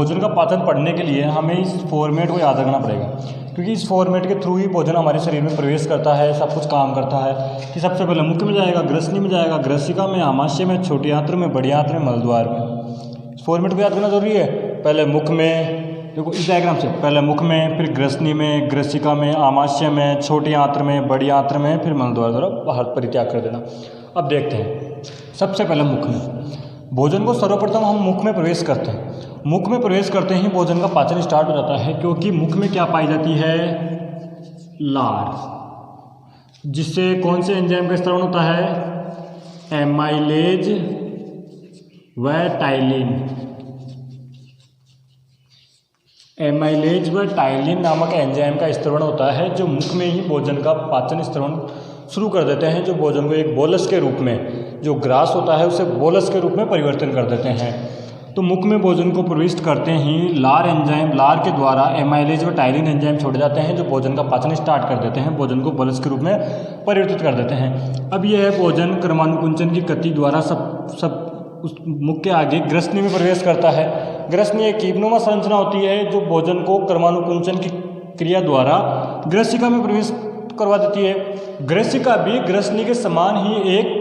भोजन का पाचन पढ़ने के लिए हमें इस फॉर्मेट को याद रखना पड़ेगा, क्योंकि इस फॉर्मेट के थ्रू ही भोजन हमारे शरीर में प्रवेश करता है, सब कुछ काम करता है। कि सबसे पहले मुख में जाएगा, ग्रसनी में जाएगा, ग्रसिका में, आमाशय में, छोटी आंत्र में, बड़ी आंत्र में, मलद्वार में। इस फॉर्मेट को याद करना जरूरी है। पहले मुख में, देखो इस डायग्राम से, पहले मुख में, फिर ग्रसनी में, ग्रसिका में, आमाशय में, छोटी आंत्र में, बड़ी आंत्र में, फिर मलद्वार द्वारा बाहर परित्याग कर देना। अब देखते हैं, सबसे पहले मुख में। भोजन को सर्वप्रथम हम मुख में प्रवेश करते हैं। मुख में प्रवेश करते ही भोजन का पाचन स्टार्ट हो जाता है, क्योंकि मुख में क्या पाई जाती है? लार, जिससे कौन से एंजाइम का स्त्रावन होता है? एमाइलेज व टाइलिन। एमाइलेज व टाइलिन नामक एंजाइम का स्त्रावन होता है, जो मुख में ही भोजन का पाचन स्त्रावन शुरू कर देते हैं, जो भोजन को एक बोलस के रूप में, जो ग्रास होता है उसे बोलस के रूप में परिवर्तन कर देते हैं। तो मुख में भोजन को प्रविष्ट करते ही लार एंजाइम, लार के द्वारा एमाइलेज व टाइलिन एंजाइम छोड़े जाते हैं, जो भोजन का पाचन स्टार्ट कर देते हैं, भोजन को बोलस के रूप में परिवर्तित कर देते हैं। अब यह भोजन क्रमानुकुंचन की गति द्वारा सब उस मुख के आगे ग्रसनी में प्रवेश करता है। ग्रसनी एक कीपनुमा संरचना होती है, जो भोजन को क्रमानुकुंचन की क्रिया द्वारा ग्रसिका में प्रवेश करवा देती है। ग्रसिका भी ग्रसनी के समान ही एक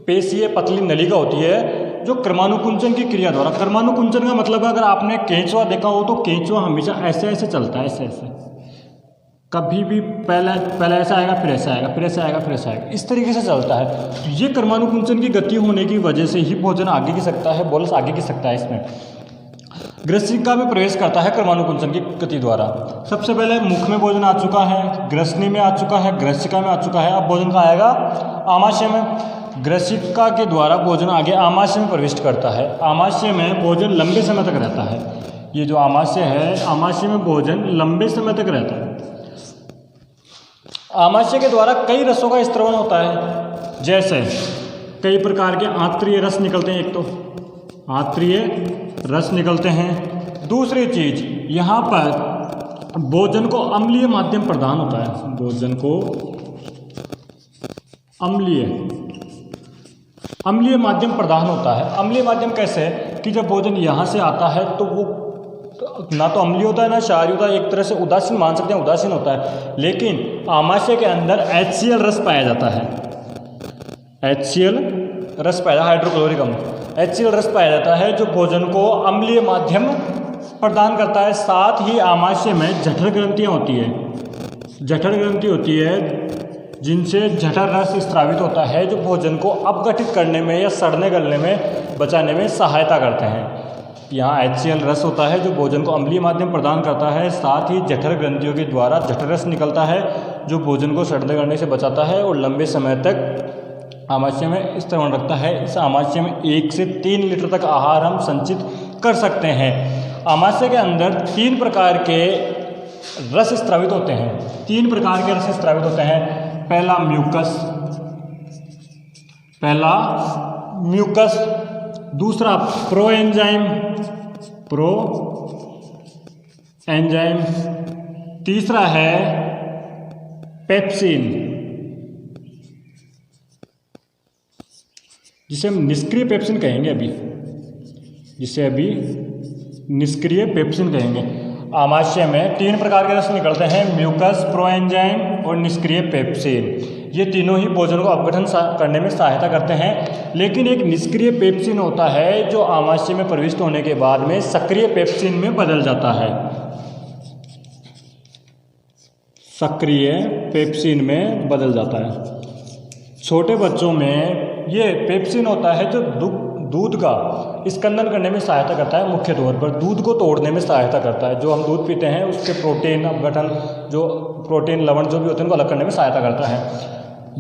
पेशीय पतली नलिका होती है, जो क्रमानुकुंचन की क्रिया द्वारा, क्रमानुकुंचन का मतलब अगर आपने केंचुआ देखा हो तो केंचुआ हमेशा ऐसे ऐसे चलता है, ऐसे ऐसे, कभी भी पहले ऐसा आएगा, फिर ऐसा आएगा, फिर ऐसा आएगा, फिर ऐसा आएगा, इस तरीके से चलता है। तो ये क्रमानुकुंचन की गति होने की वजह से ही भोजन आगे की सकता है, बोलस आगे की सकता है। इसमें ग्रसिका में प्रवेश करता है क्रमानुकुंचन की गति द्वारा। सबसे पहले मुख में भोजन आ चुका है, ग्रसनी में आ चुका है, ग्रसिका में आ चुका है, अब भोजन कहाँ आएगा? आमाशय में। ग्रसिका के द्वारा भोजन आगे आमाशय में प्रविष्ट करता है। आमाशय में भोजन लंबे समय तक रहता है। ये जो आमाशय है, आमाशय में भोजन लंबे समय तक रहता है। आमाशय के द्वारा कई रसों का स्त्रवण होता है, जैसे कई प्रकार के आंत्रीय रस निकलते हैं। एक तो आंत्रीय रस निकलते हैं। दूसरी चीज, यहाँ पर भोजन को अम्लीय माध्यम प्रदान होता है। भोजन को अम्लीय माध्यम प्रदान होता है। अम्लीय माध्यम कैसे? कि जब भोजन यहाँ से आता है तो वो ना तो अम्लीय होता है ना क्षारीय होता है, एक तरह से उदासीन मान सकते हैं, उदासीन होता है। लेकिन आमाशय के अंदर HCl रस पाया जाता है। HCl रस पाया, हाइड्रोक्लोरिक अम्ल, HCl रस पाया जाता है, जो भोजन को अम्लीय माध्यम प्रदान करता है। साथ ही आमाशय में जठर ग्रंथियाँ होती है, जठर ग्रंथि होती है, जिनसे जठर रस स्रावित होता है, जो भोजन को अपघटित करने में या सड़ने गलने में बचाने में सहायता करते हैं। यहाँ HCl रस होता है, जो भोजन को अम्लीय माध्यम प्रदान करता है। साथ ही जठर ग्रंथियों के द्वारा जठर रस निकलता है, जो भोजन को सड़ने गलने से बचाता है और लंबे समय तक आमाशय में स्त्रवण रखता है। इस आमाशय में 1 से 3 लीटर तक आहार हम संचित कर सकते हैं। आमाशय के अंदर 3 प्रकार के रस स्रावित होते हैं। 3 प्रकार के रस स्रावित होते हैं। पहला म्यूकस, दूसरा प्रो एंजाइम, तीसरा है पेप्सिन, जिसे हम निष्क्रिय पेप्सिन कहेंगे अभी निष्क्रिय पेप्सिन कहेंगे। आमाशय में 3 प्रकार के रस निकलते हैं, म्यूकस, प्रोएंजाइम और निष्क्रिय पेप्सिन। ये तीनों ही भोजन को अपघटन करने में सहायता करते हैं। लेकिन एक निष्क्रिय पेप्सिन होता है, जो आमाशय में प्रविष्ट होने के बाद में सक्रिय पेप्सिन में बदल जाता है। सक्रिय पेप्सिन में बदल जाता है। छोटे बच्चों में ये पेप्सिन होता है, जो दूध का स्कंदन करने में सहायता करता है। मुख्य तौर पर दूध को तोड़ने में सहायता करता है। जो हम दूध पीते हैं उसके प्रोटीन अपघटन, जो प्रोटीन लवण जो भी होते हैं उनको अलग करने में सहायता करता है।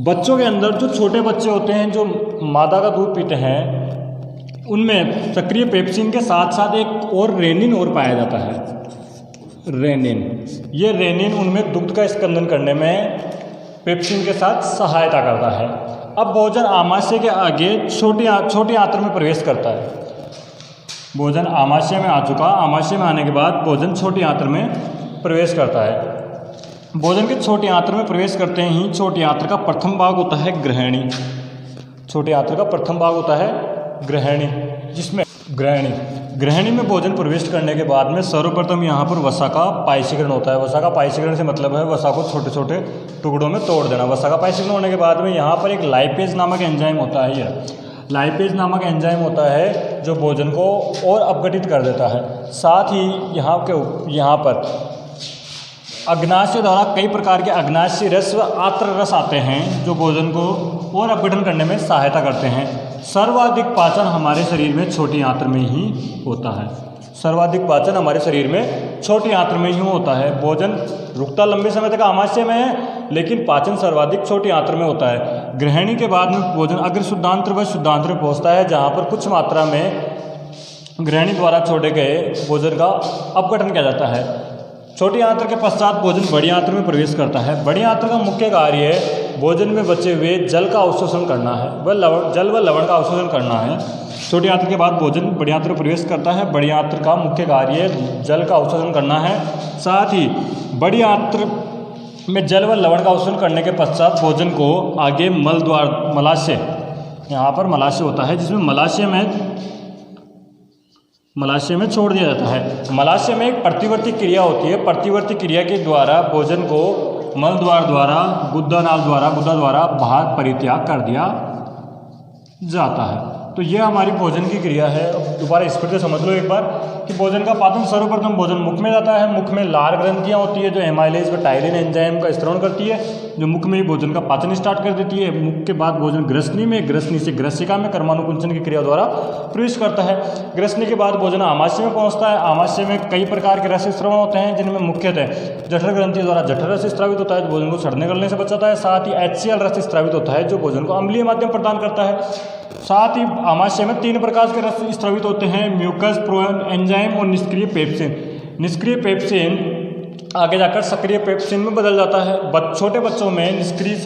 बच्चों के अंदर जो छोटे बच्चे होते हैं, जो मादा का दूध पीते हैं, उनमें सक्रिय पेप्सिन के साथ साथ एक और रेनिन और पाया जाता है। ये रेनिन उनमें दुग्ध का स्कंदन करने में पेप्सिन के साथ सहायता करता है। अब भोजन आमाशय के आगे छोटी आंत्र में प्रवेश करता है। भोजन आमाशय में आ चुका, आमाशय में आने के बाद भोजन छोटी आंत्र में प्रवेश करता है। भोजन के छोटी आंत्र में प्रवेश करते ही छोटी आंत्र का प्रथम भाग होता है ग्रहणी। छोटी आंत्र का प्रथम भाग होता है ग्रहणी, ग्रहणी में भोजन प्रविष्ट करने के बाद में सर्वप्रथम यहाँ पर वसा का पायसीकरण होता है। वसा का पायसीकरण से मतलब है वसा को छोटे छोटे टुकड़ों में तोड़ देना। वसा का पायसीकरण होने के बाद में यहाँ पर एक लाइपेज नामक एंजाइम होता है। यह लाइपेज नामक एंजाइम होता है जो भोजन को और अपघटित कर देता है। साथ ही यहाँ पर अग्नाशय द्वारा कई प्रकार के अग्नाशय रस व आत्र रस आते हैं जो भोजन को और अपघटन करने में सहायता करते हैं। सर्वाधिक पाचन हमारे शरीर में छोटी आंत्र में ही होता है। सर्वाधिक पाचन हमारे शरीर में छोटी आंत्र में ही होता है। भोजन रुकता लंबे समय तक आमाशय में है, लेकिन पाचन सर्वाधिक छोटी आंत्र में होता है। ग्रहणी के बाद में भोजन अग्र शुद्धांत्र व शुद्धांत्र में पहुँचता है, जहाँ पर कुछ मात्रा में ग्रहणी द्वारा छोड़े गए भोजन का अपघटन किया जाता है। छोटी आंत्र के पश्चात भोजन बड़ी आंत्र में प्रवेश करता है। बड़ी आंत्र का मुख्य कार्य भोजन में बचे हुए जल का अवशोषण करना है, जल व लवण का अवशोषण करना है। छोटी आंत्र के बाद भोजन बड़ी आंत्र में प्रवेश करता है। बड़ी आंत्र का मुख्य कार्य जल का अवशोषण करना है। साथ ही बड़ी आंत्र में जल व लवण का अवशोषण करने के पश्चात भोजन को आगे मलाशय, यहाँ पर मलाशय होता है जिसमें मलाशय में छोड़ दिया जाता है। मलाशय में एक प्रतिवर्ती क्रिया होती है। प्रतिवर्ती क्रिया के द्वारा भोजन को मल द्वारा गुदा द्वारा बाहर परित्याग कर दिया जाता है। तो ये हमारी भोजन की क्रिया है। अब दोबारा स्पीड से समझ लो एक बार कि भोजन का पाचन सर्वप्रथम भोजन मुख में जाता है। मुख में लार ग्रंथियाँ होती है जो एमाइलेज व टायलिन एंजाइम का स्त्रवण करती है, जो मुख में ही भोजन का पाचन स्टार्ट कर देती है। मुख के बाद भोजन ग्रसनी में, ग्रसनी से ग्रसिका में कर्मानुकुंचन की क्रिया द्वारा प्रवेश करता है। ग्रसनी के बाद भोजन आमाशय में पहुँचता है। आमाशय में कई प्रकार के रस स्त्रवण होते हैं, जिनमें मुख्यतः जठर ग्रंथि द्वारा जठर रस स्त्रावित होता है जो भोजन को सड़ने गलने से बचाता है। साथ ही HCl रस स्त्रावित होता है जो भोजन को अम्लीय माध्यम प्रदान करता है। साथ ही आमाशय में 3 प्रकार के रस स्रावित होते हैं, म्यूकस, प्रोएन एंजाइम और निष्क्रिय पेप्सिन। निष्क्रिय पेप्सिन आगे जाकर सक्रिय पेप्सिन में बदल जाता है। छोटे बच्चों में निष्क्रिय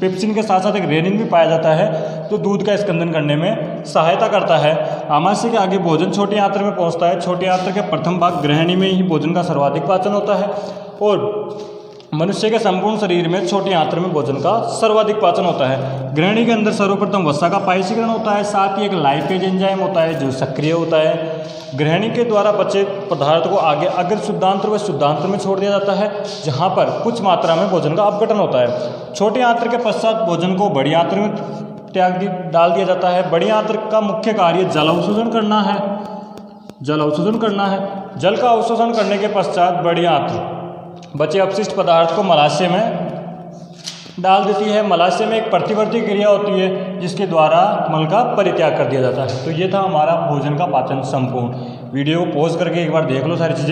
पेप्सिन के साथ साथ एक रेनिन भी पाया जाता है जो दूध का स्कंदन करने में सहायता करता है। आमाशय के आगे भोजन छोटी आंत्र में पहुंचता है। छोटी आंत्र के प्रथम भाग ग्रहणी में ही भोजन का सर्वाधिक पाचन होता है और मनुष्य के संपूर्ण शरीर में छोटी आंत्र में भोजन का सर्वाधिक पाचन होता है। ग्रहणी के अंदर सर्वप्रथम वसा का पायसीकरण होता है। साथ ही एक लाइपेज एंजाइम होता है जो सक्रिय होता है। ग्रहणी के द्वारा बचे पदार्थ को आगे अग्र शुद्धांत्र व शुद्धांत्र में छोड़ दिया जाता है, जहाँ पर कुछ मात्रा में भोजन का अपघटन होता है। छोटी आंत्र के पश्चात भोजन को बड़ी आंत्र में डाल दिया जाता है। बड़ी आंत्र का मुख्य कार्य जल अवशोषण करना है। जल का अवशोषण करने के पश्चात बड़ी आंत्र बचे अपशिष्ट पदार्थ को मलाशय में डाल देती है। मलाशय में एक प्रतिवर्ती क्रिया होती है जिसके द्वारा मल का परित्याग कर दिया जाता है। तो ये था हमारा भोजन का पाचन संपूर्ण। वीडियो को पॉज करके एक बार देख लो सारी चीज़ें।